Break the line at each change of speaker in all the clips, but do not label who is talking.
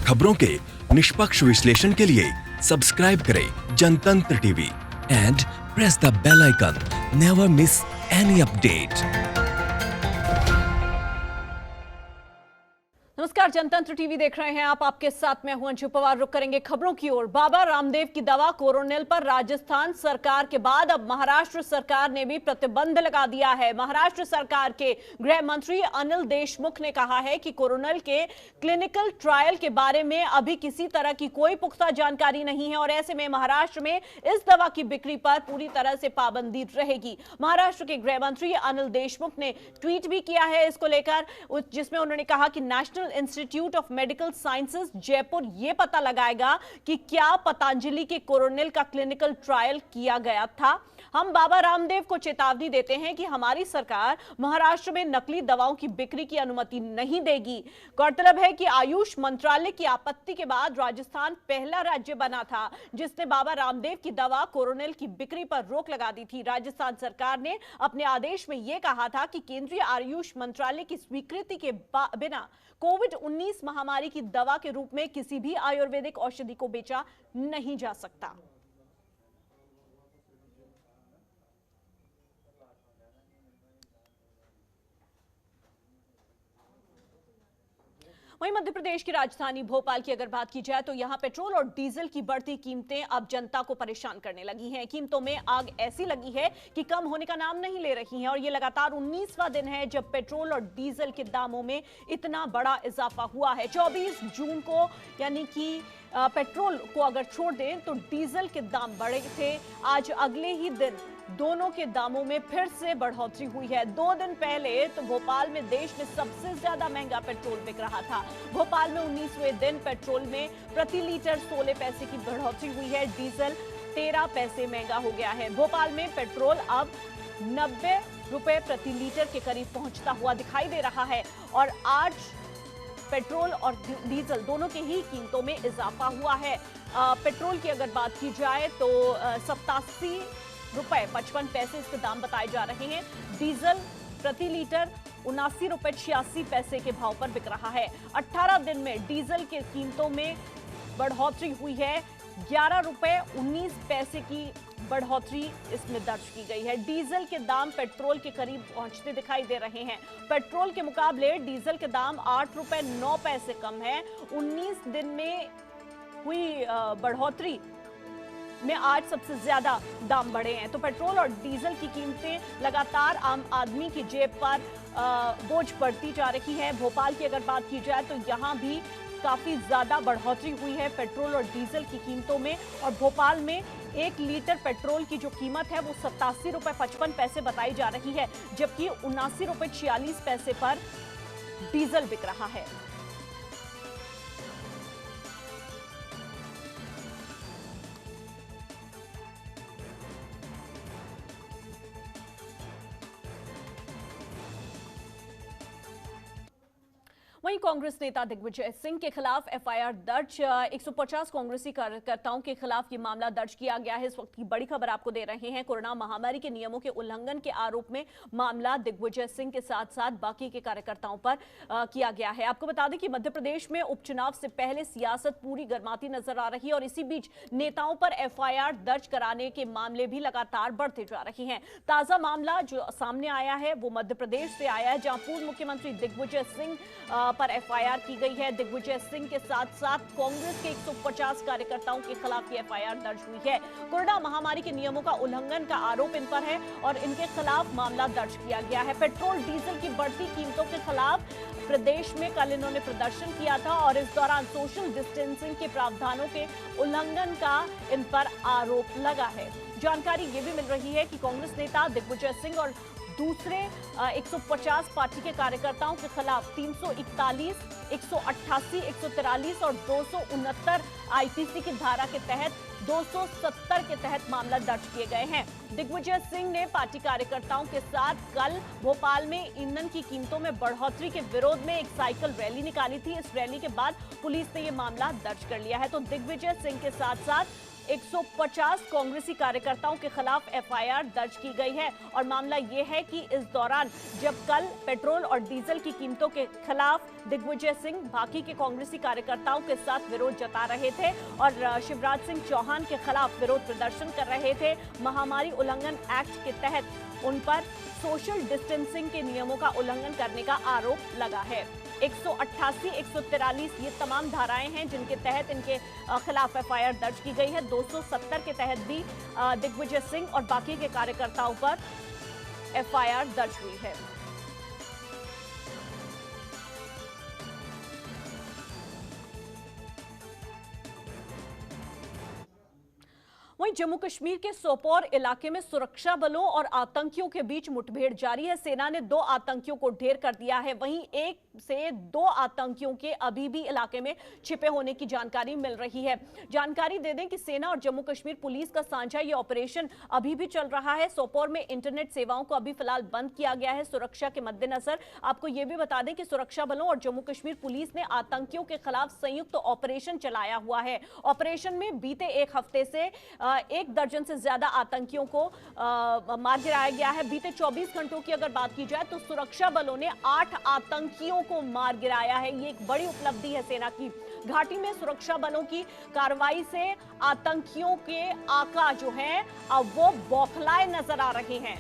खबरों के निष्पक्ष विश्लेषण के लिए सब्सक्राइब करें Jantantra TV and press the bell icon. Never miss any update.
नमस्कार, जनतंत्र टीवी देख रहे हैं आप। आपके साथ मैं हूं अंशु पवार। रुक करेंगे खबरों की ओर। बाबा रामदेव की दवा कोरोनिल पर राजस्थान सरकार के बाद अब महाराष्ट्र सरकार ने भी प्रतिबंध लगा दिया है। महाराष्ट्र सरकार के गृह मंत्री अनिल देशमुख ने कहा है कि कोरोनिल के क्लिनिकल ट्रायल के बारे में अभी किसी तरह की कोई पुख्ता जानकारी नहीं है और ऐसे में महाराष्ट्र में इस दवा की बिक्री पर पूरी तरह से पाबंदी रहेगी। महाराष्ट्र के गृह मंत्री अनिल देशमुख ने ट्वीट भी किया है इसको लेकर, जिसमें उन्होंने कहा कि national institute of medical sciences Jaipur यह पता लगाएगा कि क्या पतंजलि के कोरोनिल का क्लिनिकल ट्रायल किया गया था। हम बाबा रामदेव को चेतावनी देते हैं कि हमारी सरकार महाराष्ट्र में नकली दवाओं की बिक्री की अनुमति नहीं देगी। गौरतलब है कि आयुष मंत्रालय की आपत्ति के बाद राजस्थान पहला राज्य बना था जिसने बाबा रामदेव की दवा कोरोनिल की बिक्री पर रोक लगा दी थी। राजस्थान सरकार ने अपने आदेश में यह कहा था कि केंद्रीय आयुष मंत्रालय की स्वीकृति के बिना कोविड-19 महामारी की दवा के रूप में किसी भी आयुर्वेदिक औषधि को बेचा नहीं जा सकता। वहीं मध्य प्रदेश की राजधानी भोपाल की अगर बात की जाए तो यहां पेट्रोल और डीजल की बढ़ती कीमतें अब जनता को परेशान करने लगी हैं। कीमतों में आग ऐसी लगी है कि कम होने का नाम नहीं ले रही हैं और ये लगातार 19वां दिन है जब पेट्रोल और डीजल के दामों में इतना बड़ा इजाफा हुआ है। 24 जून को यानी कि पेट्रोल को अगर छोड़ दें तो डीजल के दाम बढ़े थे। आज अगले ही दिन दोनों के दामों में फिर से बढ़ोतरी हुई है। 2 दिन पहले तो भोपाल में देश में सबसे ज्यादा महंगा पेट्रोल बिक रहा था। भोपाल में 19वें दिन पेट्रोल में प्रति लीटर 16 पैसे की बढ़ोतरी हुई है। डीजल 13 पैसे महंगा हो गया है। भोपाल में पेट्रोल अब 90 रुपए प्रति लीटर के करीब पहुंचता हुआ दिखाई दे रहा है और आज पेट्रोल और डीजल दोनों के ही कीमतों में इजाफा हुआ है। पेट्रोल की अगर बात की जाए तो 87 रुपए 55 पैसे इसके दाम बताए जा रहे हैं। डीजल प्रति लीटर 79 रुपए 86 पैसे के भाव पर बिक रहा है। 18 दिन में डीजल के कीमतों में बढ़ोतरी हुई है। 11 रुपए 19 पैसे की बढ़ोतरी इसमें दर्ज की गई है। डीजल के दाम पेट्रोल के करीब पहुंचते दिखाई दे रहे हैं। पेट्रोल के मुकाबले डीजल के दाम 8 रुपए 9 पैसे कम है। 19 दिन में हुई बढ़ोतरी में आज सबसे ज्यादा दाम बढ़े हैं। तो पेट्रोल और डीजल की कीमतें लगातार आम आदमी की जेब पर बोझ बढ़ती जा रही है। भोपाल की अगर बात की जाए तो यहाँ भी काफी ज्यादा बढ़ोतरी हुई है पेट्रोल और डीजल की कीमतों में और भोपाल में 1 लीटर पेट्रोल की जो कीमत है वो 87 रुपए 55 पैसे बताई जा रही है, जबकि 79 रुपए 46 पैसे पर डीजल बिक रहा है। वहीं कांग्रेस नेता दिग्विजय सिंह के खिलाफ एफआईआर दर्ज। 150 कांग्रेसी कार्यकर्ताओं के खिलाफ ये मामला दर्ज किया गया है। इस वक्त की बड़ी खबर आपको दे रहे हैं। कोरोना महामारी के नियमों के उल्लंघन के आरोप में मामला दिग्विजय सिंह के साथ साथ बाकी के कार्यकर्ताओं पर किया गया है। आपको बता दें कि मध्य प्रदेश में उपचुनाव से पहले सियासत पूरी गर्माती नजर आ रही है और इसी बीच नेताओं पर एफआईआर दर्ज कराने के मामले भी लगातार बढ़ते जा रहे हैं। ताजा मामला जो सामने आया है वो मध्य प्रदेश से आया है, जहां पूर्व मुख्यमंत्री दिग्विजय सिंह पर एफआईआर की गई है। दिग्विजय सिंह के साथ साथ कांग्रेस के 150 कार्यकर्ताओं के खिलाफ ये एफआईआर दर्ज हुई है। कोरोना महामारी के नियमों का उल्लंघन का आरोप इन पर है और इनके खिलाफ मामला दर्ज किया गया है। पेट्रोल डीजल की बढ़ती कीमतों के खिलाफ प्रदेश में कल इन्होंने प्रदर्शन किया था और इस दौरान सोशल डिस्टेंसिंग के प्रावधानों के उल्लंघन का इन पर आरोप लगा है। जानकारी ये भी मिल रही है कि कांग्रेस नेता दिग्विजय सिंह और दूसरे 150 पार्टी के कार्यकर्ताओं के खिलाफ 341, 188, 143 और 269 आईपीसी की धारा के तहत 270 के तहत मामला दर्ज किए गए हैं। दिग्विजय सिंह ने पार्टी कार्यकर्ताओं के साथ कल भोपाल में ईंधन की कीमतों में बढ़ोतरी के विरोध में एक साइकिल रैली निकाली थी। इस रैली के बाद पुलिस ने यह मामला दर्ज कर लिया है। तो दिग्विजय सिंह के साथ साथ 150 कांग्रेसी कार्यकर्ताओं के खिलाफ एफआईआर दर्ज की गई है। और मामला यह है कि इस दौरान जब कल पेट्रोल और डीजल की कीमतों के खिलाफ दिग्विजय सिंह बाकी के कांग्रेसी कार्यकर्ताओं के साथ विरोध जता रहे थे और शिवराज सिंह चौहान के खिलाफ विरोध प्रदर्शन कर रहे थे। महामारी उल्लंघन एक्ट के तहत उन पर सोशल डिस्टेंसिंग के नियमों का उल्लंघन करने का आरोप लगा है। 188, 143 ये तमाम धाराएं हैं जिनके तहत इनके खिलाफ एफआईआर दर्ज की गई है। 270 के तहत भी दिग्विजय सिंह और बाकी के कार्यकर्ताओं पर एफआईआर दर्ज हुई है। वहीं जम्मू कश्मीर के सोपोर इलाके में सुरक्षा बलों और आतंकियों के बीच मुठभेड़ जारी है। सेना ने 2 आतंकियों को ढेर कर दिया है। वहीं 1 से 2 आतंकियों के अभी भी इलाके में छिपे होने की जानकारी मिल रही है। जानकारी दे दें कि सेना और जम्मू कश्मीर पुलिस का साझा ये ऑपरेशन अभी भी चल रहा है। सोपोर में इंटरनेट सेवाओं को अभी फिलहाल बंद किया गया है सुरक्षा के मद्देनजर। आपको ये भी बता दें कि सुरक्षा बलों और जम्मू कश्मीर पुलिस ने आतंकियों के खिलाफ संयुक्त ऑपरेशन चलाया हुआ है। ऑपरेशन में बीते 1 हफ्ते से 1 दर्जन से ज्यादा आतंकियों को मार गिराया गया है। बीते 24 घंटों की अगर बात की जाए तो सुरक्षा बलों ने 8 आतंकियों को मार गिराया है। ये एक बड़ी उपलब्धि है सेना की। घाटी में सुरक्षा बलों की कार्रवाई से आतंकियों के आका जो हैं अब वो बौखलाए नजर आ रहे हैं।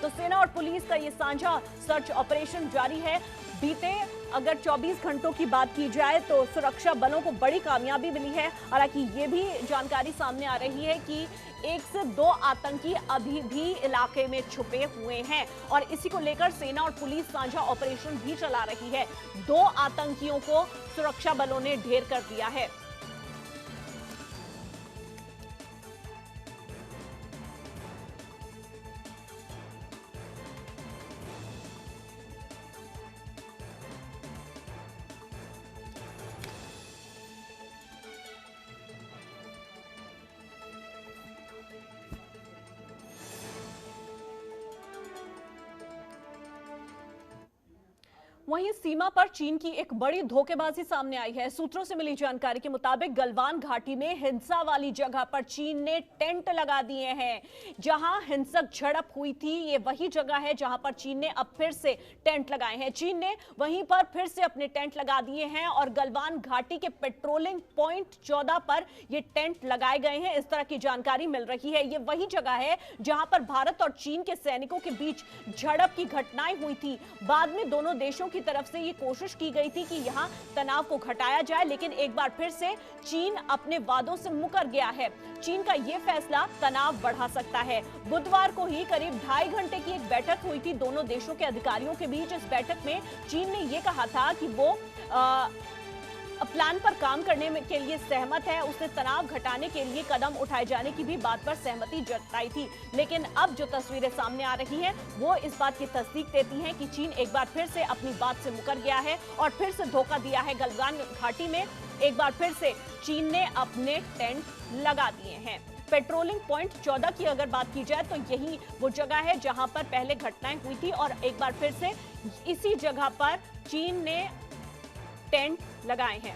तो सेना और पुलिस का ये साझा सर्च ऑपरेशन जारी है। बीते अगर 24 घंटों की बात की जाए तो सुरक्षा बलों को बड़ी कामयाबी मिली है। हालांकि ये भी जानकारी सामने आ रही है कि 1 से 2 आतंकी अभी भी इलाके में छुपे हुए हैं और इसी को लेकर सेना और पुलिस साझा ऑपरेशन भी चला रही है। 2 आतंकियों को सुरक्षा बलों ने ढेर कर दिया है। वहीं सीमा पर चीन की एक बड़ी धोखेबाजी सामने आई है। सूत्रों से मिली जानकारी के मुताबिक गलवान घाटी में हिंसा वाली जगह पर चीन ने टेंट लगा दिए हैं। जहां हिंसक झड़प हुई थी ये वही जगह है जहां पर चीन ने अब फिर से टेंट लगाए हैं। चीन ने वहीं पर फिर से अपने टेंट लगा दिए हैं और गलवान घाटी के पेट्रोलिंग पॉइंट 14 पर ये टेंट लगाए गए हैं। इस तरह की जानकारी मिल रही है। ये वही जगह है जहां पर भारत और चीन के सैनिकों के बीच झड़प की घटनाएं हुई थी। बाद में दोनों देशों की तरफ से ये कोशिश की गई थी कि यहां तनाव को घटाया जाए, लेकिन एक बार फिर से चीन अपने वादों से मुकर गया है। चीन का ये फैसला तनाव बढ़ा सकता है। बुधवार को ही करीब 2.5 घंटे की एक बैठक हुई थी दोनों देशों के अधिकारियों के बीच। इस बैठक में चीन ने ये कहा था कि वो प्लान पर काम करने के लिए सहमत है। उसने तनाव घटाने के लिए कदम उठाए जाने की भी बात पर सहमति जताई थी। लेकिन अब जो तस्वीरें सामने आ रही हैं वो इस बात की तस्दीक देती हैं कि चीन एक बार फिर से अपनी बात से मुकर गया है और फिर से धोखा दिया है। गलवान घाटी में एक बार फिर से चीन ने अपने टेंट लगा दिए हैं। पेट्रोलिंग पॉइंट 14 की अगर बात की जाए तो यही वो जगह है जहां पर पहले घटनाएं हुई थी और एक बार फिर से इसी जगह पर चीन ने टेंट लगाए हैं।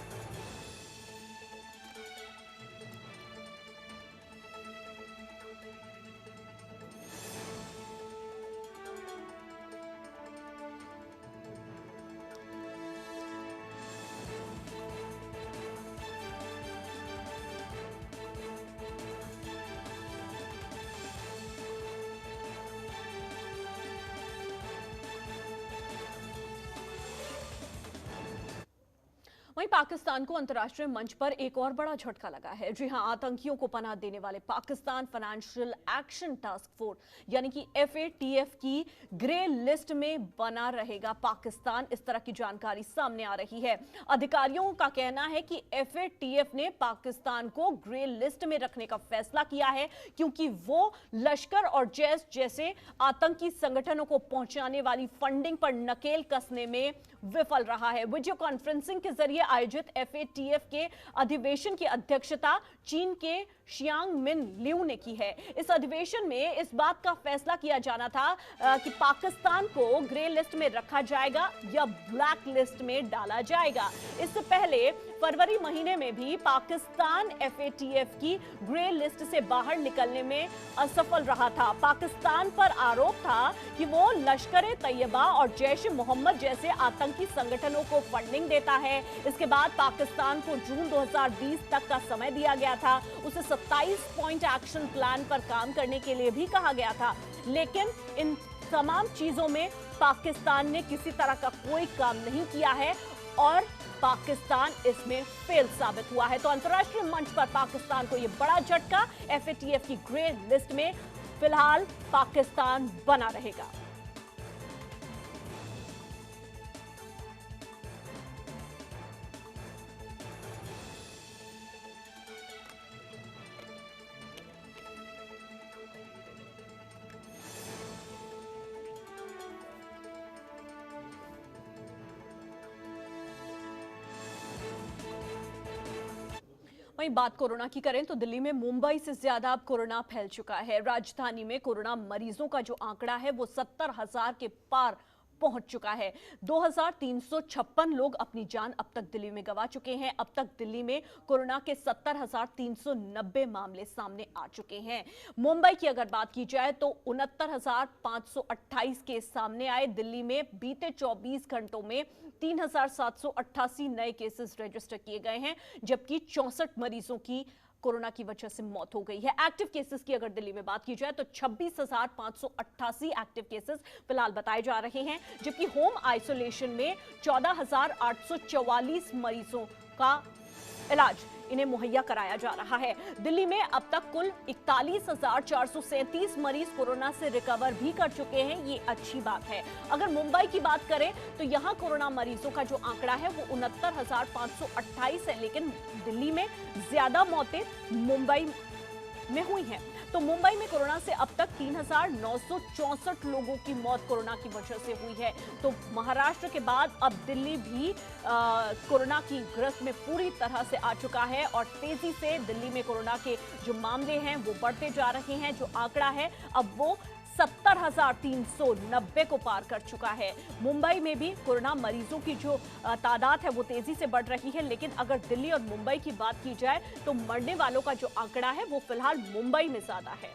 वहीं पाकिस्तान को अंतर्राष्ट्रीय मंच पर एक और बड़ा झटका लगा है। जी हां, आतंकियों को पनाह देने वाले Pakistan financial action task force यानी कि FATF की ग्रे लिस्ट में बना रहेगा पाकिस्तान। इस तरह की जानकारी सामने आ रही है। अधिकारियों का कहना है कि FATF ने पाकिस्तान को ग्रे लिस्ट में रखने का फैसला किया है क्योंकि वो लश्कर और जैश जैसे आतंकी संगठनों को पहुंचाने वाली फंडिंग पर नकेल कसने में विफल रहा है। वीडियो कॉन्फ्रेंसिंग के जरिए आयोजित FATF के अधिवेशन की अध्यक्षता चीन के शियांग मिन लियू ने की है। इस अधिवेशन में इस बात का फैसला किया जाना था कि पाकिस्तान को ग्रे लिस्ट में रखा जाएगा या ब्लैक लिस्ट में डाला जाएगा। इससे पहले फरवरी महीने में भी पाकिस्तान FATF की ग्रे लिस्ट से बाहर निकलने में असफल रहा था। पाकिस्तान पर आरोप था कि वो लश्कर-ए-तैयबा और जैश-ए-मोहम्मद जैसे आतंकी संगठनों को फंडिंग देता है। इसके बाद पाकिस्तान को जून 2020 तक का समय दिया गया था। उसे 27 पॉइंट एक्शन प्लान पर काम करने के लिए भी कहा गया था, लेकिन इन तमाम चीजों में पाकिस्तान ने किसी तरह का कोई काम नहीं किया है और पाकिस्तान इसमें फेल साबित हुआ है। तो अंतर्राष्ट्रीय मंच पर पाकिस्तान को यह बड़ा झटका, FATF की ग्रे लिस्ट में फिलहाल पाकिस्तान बना रहेगा। वहीं बात कोरोना की करें तो दिल्ली में मुंबई से ज्यादा अब कोरोना फैल चुका है। राजधानी में कोरोना मरीजों का जो आंकड़ा है वो 70,000 के पार पहुंच चुका है। 2356 लोग अपनी जान अब तक दिल्ली में गंवा चुके हैं। अब तक दिल्ली में कोरोना के 70,390 मामले सामने आ चुके हैं। मुंबई की अगर बात की जाए तो 69,528 केस सामने आए। दिल्ली में बीते 24 घंटों में 3,788 नए केसेस रजिस्टर किए गए हैं, जबकि 64 मरीजों की कोरोना की वजह से मौत हो गई है। एक्टिव केसेस की अगर दिल्ली में बात की जाए तो 26,588 एक्टिव केसेस फिलहाल बताए जा रहे हैं, जबकि होम आइसोलेशन में 14,844 मरीजों का इलाज इन्हें मुहैया कराया जा रहा है। दिल्ली में अब तक कुल 41,437 मरीज कोरोना से रिकवर भी कर चुके हैं। ये अच्छी बात है। अगर मुंबई की बात करें तो यहां कोरोना मरीजों का जो आंकड़ा है वो 69,528 है, लेकिन दिल्ली में ज्यादा मौतें मुंबई में हुई हैं। तो मुंबई में कोरोना से अब तक 3,964 लोगों की मौत कोरोना की वजह से हुई है। तो महाराष्ट्र के बाद अब दिल्ली भी कोरोना की ग्रस्त में पूरी तरह से आ चुका है और तेजी से दिल्ली में कोरोना के जो मामले हैं वो बढ़ते जा रहे हैं। जो आंकड़ा है अब वो 70,390 को पार कर चुका है। मुंबई में भी कोरोना मरीजों की जो तादाद है वो तेजी से बढ़ रही है, लेकिन अगर दिल्ली और मुंबई की बात की जाए तो मरने वालों का जो आंकड़ा है वो फिलहाल मुंबई में ज्यादा है।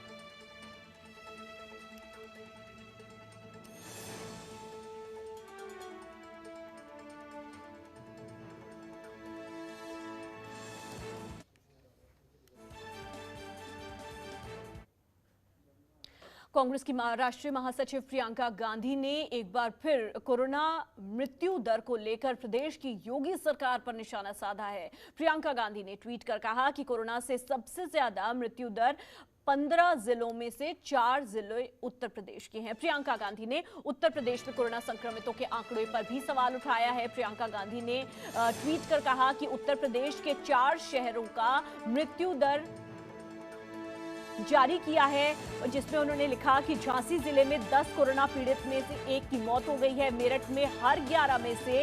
कांग्रेस की राष्ट्रीय महासचिव प्रियंका गांधी ने एक बार फिर कोरोना मृत्यु दर को लेकर प्रदेश की योगी सरकार पर निशाना साधा है। प्रियंका गांधी ने ट्वीट कर कहा कि कोरोना से सबसे ज्यादा मृत्यु दर 15 जिलों में से 4 जिले उत्तर प्रदेश के हैं। प्रियंका गांधी ने उत्तर प्रदेश में कोरोना संक्रमितों के आंकड़े पर भी सवाल उठाया है। प्रियंका गांधी ने ट्वीट कर कहा कि उत्तर प्रदेश के 4 शहरों का मृत्यु दर जारी किया है, जिसमें उन्होंने लिखा कि झांसी जिले में 10 कोरोना पीड़ित में से 1 की मौत हो गई है। मेरठ में हर 11 में से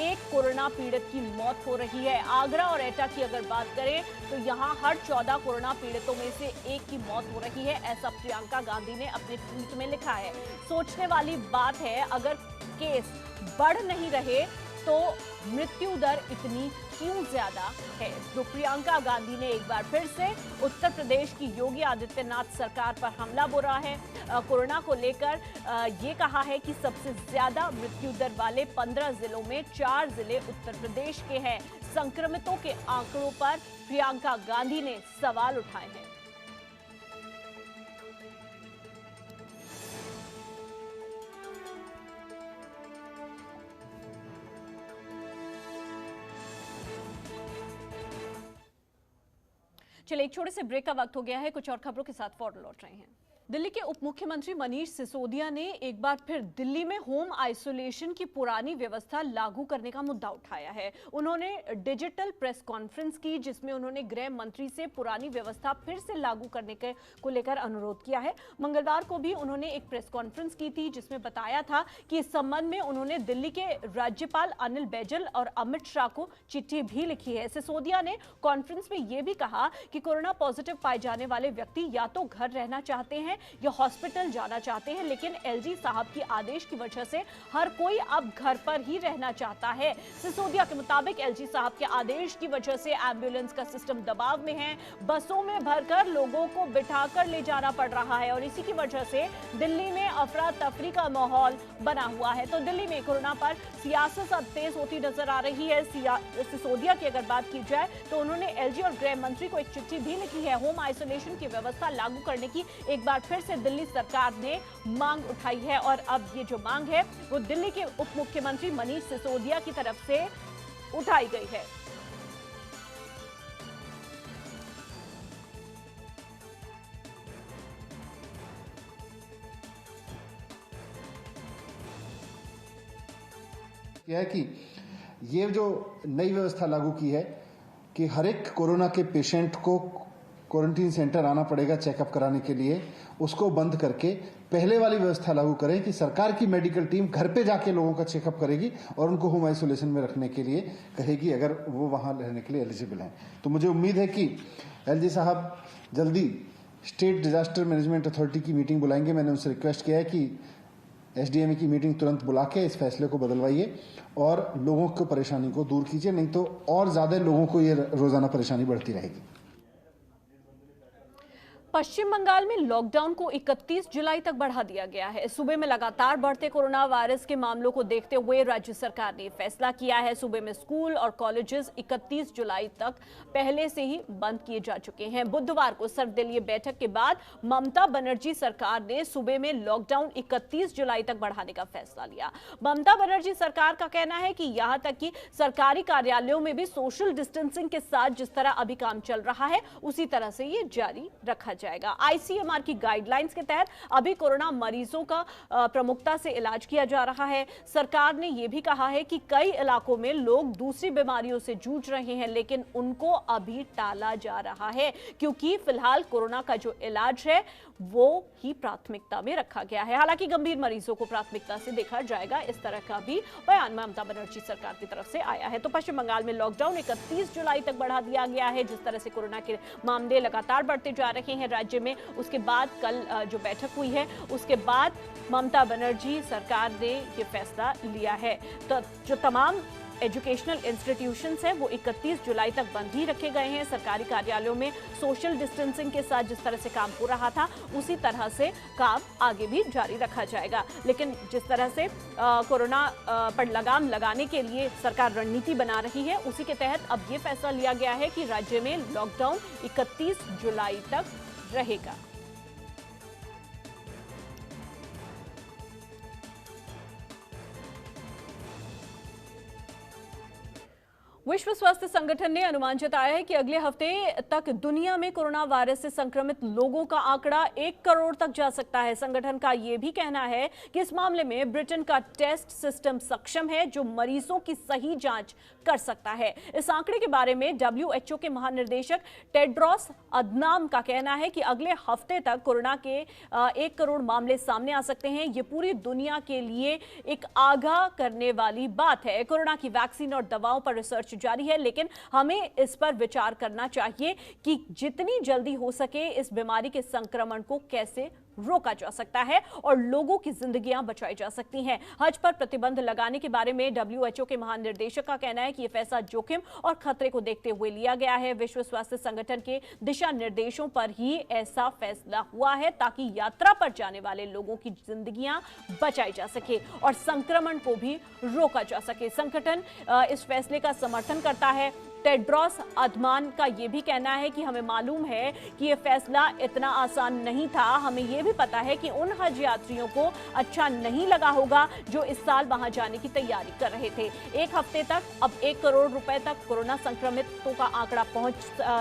1 कोरोना पीड़ित की मौत हो रही है। आगरा और एटा की अगर बात करें तो यहां हर 14 कोरोना पीड़ितों में से 1 की मौत हो रही है। ऐसा प्रियंका गांधी ने अपने ट्वीट में लिखा है। सोचने वाली बात है, अगर केस बढ़ नहीं रहे तो मृत्यु दर इतनी क्यों ज्यादा है। तो प्रियंका गांधी ने एक बार फिर से उत्तर प्रदेश की योगी आदित्यनाथ सरकार पर हमला बोला है। कोरोना को लेकर ये कहा है कि सबसे ज्यादा मृत्यु दर वाले 15 जिलों में 4 जिले उत्तर प्रदेश के हैं। संक्रमितों के आंकड़ों पर प्रियंका गांधी ने सवाल उठाए हैं। चलिए एक छोटे से ब्रेक का वक्त हो गया है, कुछ और खबरों के साथ फौरन लौट रहे हैं। दिल्ली के उप मुख्यमंत्री मनीष सिसोदिया ने एक बार फिर दिल्ली में होम आइसोलेशन की पुरानी व्यवस्था लागू करने का मुद्दा उठाया है। उन्होंने डिजिटल प्रेस कॉन्फ्रेंस की, जिसमें उन्होंने गृह मंत्री से पुरानी व्यवस्था फिर से लागू करने को लेकर अनुरोध किया है। मंगलवार को भी उन्होंने एक प्रेस कॉन्फ्रेंस की थी, जिसमें बताया था कि इस संबंध में उन्होंने दिल्ली के राज्यपाल अनिल बैजल और अमित शाह को चिट्ठी भी लिखी है। सिसोदिया ने कॉन्फ्रेंस में यह भी कहा कि कोरोना पॉजिटिव पाए जाने वाले व्यक्ति या तो घर रहना चाहते हैं या हॉस्पिटल जाना चाहते हैं, लेकिन एलजी साहब की आदेश की वजह से हर कोई अब घर पर ही रहना चाहता है। सिसोदिया के मुताबिक एलजी साहब के आदेश की वजह से एम्बुलेंस का सिस्टम दबाव में है, बसों में भरकर लोगों को बिठाकर ले जाना पड़ रहा है और इसी की वजह से दिल्ली में अफरा तफरी का माहौल बना हुआ है। तो दिल्ली में कोरोना पर सियासत अब तेज होती नजर आ रही है। सिसोदिया की अगर बात की जाए तो उन्होंने एलजी और गृह मंत्री को एक चिट्ठी भी लिखी है। होम आइसोलेशन की व्यवस्था लागू करने की एक बार फिर से दिल्ली सरकार ने मांग उठाई है और अब ये जो मांग है वो दिल्ली के उप मुख्यमंत्री मनीष सिसोदिया की तरफ से उठाई गई है।
यह है कि ये जो नई व्यवस्था लागू की है कि हर एक कोरोना के पेशेंट को क्वारंटीन सेंटर आना पड़ेगा चेकअप कराने के लिए, उसको बंद करके पहले वाली व्यवस्था लागू करें कि सरकार की मेडिकल टीम घर पे जाके लोगों का चेकअप करेगी और उनको होम आइसोलेशन में रखने के लिए कहेगी अगर वो वहां रहने के लिए एलिजिबल हैं। तो मुझे उम्मीद है कि एलजी साहब जल्दी स्टेट डिजास्टर मैनेजमेंट अथॉरिटी की मीटिंग बुलाएंगे। मैंने उनसे रिक्वेस्ट किया है कि एसडीएमए की मीटिंग तुरंत बुला के इस फैसले को बदलवाइए और लोगों को परेशानी को दूर कीजिए, नहीं तो और ज्यादा लोगों को ये रोजाना परेशानी बढ़ती रहेगी।
पश्चिम बंगाल में लॉकडाउन को 31 जुलाई तक बढ़ा दिया गया है। सूबे में लगातार बढ़ते कोरोना वायरस के मामलों को देखते हुए राज्य सरकार ने फैसला किया है। सूबे में स्कूल और कॉलेजेस 31 जुलाई तक पहले से ही बंद किए जा चुके हैं। बुधवार को सर्वदलीय बैठक के बाद ममता बनर्जी सरकार ने सूबे में लॉकडाउन 31 जुलाई तक बढ़ाने का फैसला लिया। ममता बनर्जी सरकार का कहना है कि यहां तक कि सरकारी कार्यालयों में भी सोशल डिस्टेंसिंग के साथ जिस तरह अभी काम चल रहा है उसी तरह से ये जारी रखा जाएगा। आईसीएमआर की गाइडलाइंस के तहत अभी कोरोना मरीजों का प्रमुखता से इलाज किया जा रहा है। सरकार ने यह भी कहा है कि कई इलाकों में लोग दूसरी बीमारियों से जूझ रहे हैं, लेकिन उनको अभी टाला जा रहा है क्योंकि फिलहाल कोरोना का जो इलाज है वो ही प्राथमिकता में रखा गया है। हालांकि गंभीर मरीजों को प्राथमिकता से देखा जाएगा, इस तरह का भी बयान ममता बनर्जी सरकार की तरफ से आया है। तो पश्चिम बंगाल में लॉकडाउन 31 जुलाई तक बढ़ा दिया गया है। जिस तरह से कोरोना के मामले लगातार बढ़ते जा रहे हैं राज्य में, उसके बाद कल जो बैठक हुई है उसके बाद ममता बनर्जी सरकार ने ये फैसला लिया है। तो जो तमाम एजुकेशनल इंस्टीट्यूशंस हैं वो 31 जुलाई तक बंद ही रखे गए हैं। सरकारी कार्यालयों में सोशल डिस्टेंसिंग के साथ जिस तरह से काम हो रहा था उसी तरह से काम आगे भी जारी रखा जाएगा। लेकिन जिस तरह से कोरोना पर लगाम लगाने के लिए सरकार रणनीति बना रही है, उसी के तहत अब ये फैसला लिया गया है कि राज्य में लॉकडाउन 31 जुलाई तक रहेगा। विश्व स्वास्थ्य संगठन ने अनुमान जताया है कि अगले हफ्ते तक दुनिया में कोरोना वायरस से संक्रमित लोगों का आंकड़ा 1 करोड़ तक जा सकता है। संगठन का यह भी कहना है कि इस मामले में ब्रिटेन का टेस्ट सिस्टम सक्षम है जो मरीजों की सही जांच कर सकता है। इस आंकड़े के बारे में WHO के महानिदेशक टेड्रोस अदनाम का कहना है कि अगले हफ्ते तक कोरोना के 1 करोड़ मामले सामने आ सकते हैं। ये पूरी दुनिया के लिए एक आगाह करने वाली बात है। कोरोना की वैक्सीन और दवाओं पर रिसर्च जारी है, लेकिन हमें इस पर विचार करना चाहिए कि जितनी जल्दी हो सके इस बीमारी के संक्रमण को कैसे रोका जा सकता है और लोगों की जिंदगियां बचाई जा सकती हैं। हज पर प्रतिबंध लगाने के बारे में WHO के महानिर्देशक का कहना है कि यह फैसला जोखिम और खतरे को देखते हुए लिया गया है। विश्व स्वास्थ्य संगठन के दिशा निर्देशों पर ही ऐसा फैसला हुआ है ताकि यात्रा पर जाने वाले लोगों की जिंदगियां बचाई जा सके और संक्रमण को भी रोका जा सके। संगठन इस फैसले का समर्थन करता है टेड्रोस अधमान का यह भी कहना है कि हमें मालूम है कि यह फैसला इतना आसान नहीं था। हमें यह भी पता है कि उन हज यात्रियों को अच्छा नहीं लगा होगा जो इस साल वहां जाने की तैयारी कर रहे थे। एक हफ्ते तक अब 1 करोड़ रुपए तक कोरोना संक्रमितों का आंकड़ा पहुंच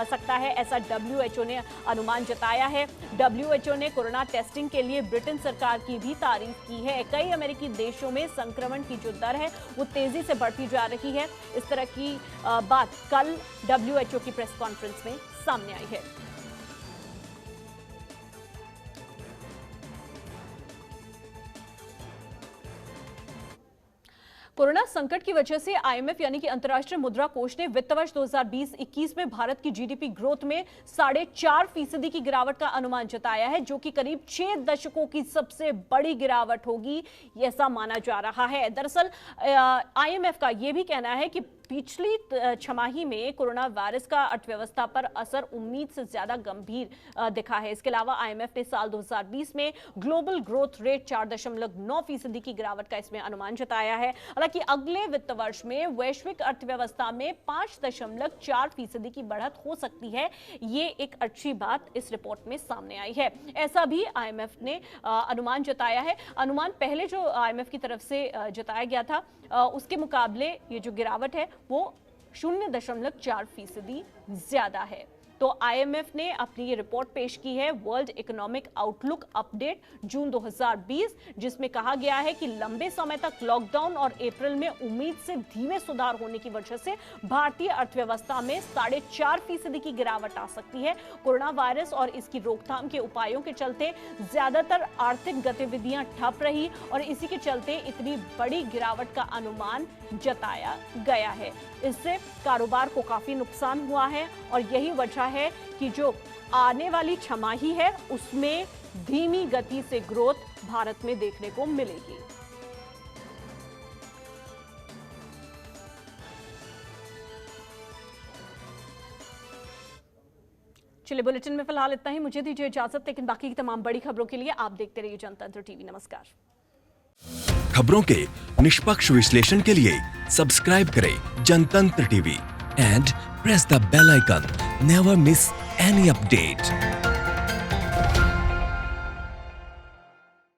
सकता है, ऐसा WHO ने अनुमान जताया है। WHO ने कोरोना टेस्टिंग के लिए ब्रिटेन सरकार की भी तारीफ की है। कई अमेरिकी देशों में संक्रमण की जो दर है वो तेजी से बढ़ती जा रही है। इस तरह की बात कल WHO की प्रेस कॉन्फ्रेंस में सामने आई है। कोरोना संकट की वजह से IMF यानी कि अंतर्राष्ट्रीय मुद्रा कोष ने वित्त वर्ष 2020-21 में भारत की GDP ग्रोथ में 4.5% की गिरावट का अनुमान जताया है, जो कि करीब 6 दशकों की सबसे बड़ी गिरावट होगी, ऐसा माना जा रहा है। दरअसल IMF का यह भी कहना है कि पिछली छमाही में कोरोना वायरस का अर्थव्यवस्था पर असर उम्मीद से ज्यादा गंभीर दिखा है। इसके अलावा IMF ने साल 2020 में ग्लोबल ग्रोथ रेट 4.9% की गिरावट का इसमें अनुमान जताया है। हालांकि अगले वित्त वर्ष में वैश्विक अर्थव्यवस्था में 5.4% की बढ़त हो सकती है। ये एक अच्छी बात इस रिपोर्ट में सामने आई है, ऐसा भी IMF ने अनुमान जताया है। अनुमान पहले जो IMF की तरफ से जताया गया था उसके मुकाबले ये जो गिरावट है वो 0.4% ज्यादा है। तो IMF ने अपनी ये रिपोर्ट पेश की है, वर्ल्ड इकोनॉमिक आउटलुक अपडेट जून 2020, जिसमें कहा गया है कि लंबे समय तक लॉकडाउन और अप्रैल में उम्मीद से धीमे सुधार होने की वजह से भारतीय अर्थव्यवस्था में 4.5% की गिरावट आ सकती है। कोरोना वायरस और इसकी रोकथाम के उपायों के चलते ज्यादातर आर्थिक गतिविधियां ठप रही और इसी के चलते इतनी बड़ी गिरावट का अनुमान जताया गया है। इससे कारोबार को काफी नुकसान हुआ है और यही वजह है कि जो आने वाली छमाही है उसमें धीमी गति से ग्रोथ भारत में देखने को मिलेगी। चलिए, बुलेटिन में फिलहाल इतना ही। मुझे दीजिए इजाजत, लेकिन बाकी की तमाम बड़ी खबरों के लिए आप देखते रहिए जनतंत्र टीवी। नमस्कार।
खबरों के निष्पक्ष विश्लेषण के लिए सब्सक्राइब करें Jantantra TV and press the bell icon. Never miss any update.